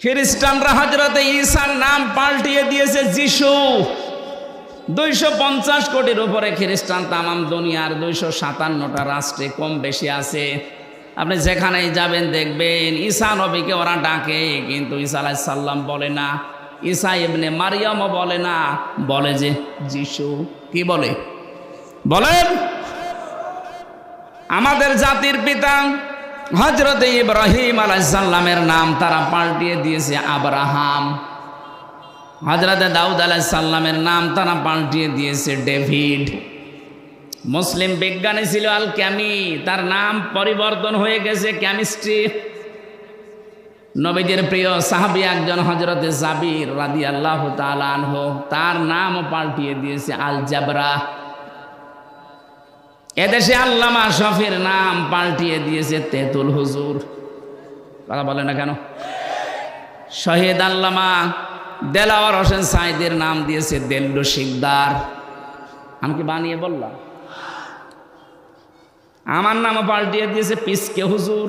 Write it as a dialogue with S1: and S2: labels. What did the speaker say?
S1: খ্রিস্টানরা হযরত ঈসার নাম পাল্টিয়ে দিয়েছে যিশু। 250 কোটির উপরে খ্রিস্টান তামাম দুনিয়ার 257টা রাষ্ট্রে কম বেশি আছে। আপনি যেখানেই যাবেন দেখবেন ঈসা নবীকে ওরা ডাকে, কিন্তু ঈসা আলাইহিস সালাম বলে না, ঈসা ইবনে মারিয়ামও বলে না, বলে যে যিশু। কি বলে বলেন? আমাদের জাতির পিতা হযরত ইব্রাহিম আলাইহিস সালামের নাম তারা পাল্টিয়ে দিয়েছে আব্রাহাম। হযরত দাউদ আলাইহিস সালামের নাম তারা পাল্টিয়ে দিয়েছে ডেভিড। মুসলিম বিজ্ঞানী ছিল আল ক্যামি, তার নাম পরিবর্তন হয়ে গেছে কেমিস্ট্রি। নবীদের প্রিয় সাহাবী একজন হযরত জাবির রাদিয়াল্লাহু তাআলা আনহু, তার নামও পাল্টিয়ে দিয়েছে আল জাবরা। এদেশে আল্লামা শফির নাম পাল্টিয়ে দিয়েছে তেতুল হুজুর। কথা বলে না কেন? শহীদ আল্লামা দেলাওয়ার হোসেন সাইদের নাম দিয়েছে দেল্লু শিকদার। আমি কি বানিয়ে বললাম? আমার নামও পাল্টিয়ে দিয়েছে পিসকে হুজুর।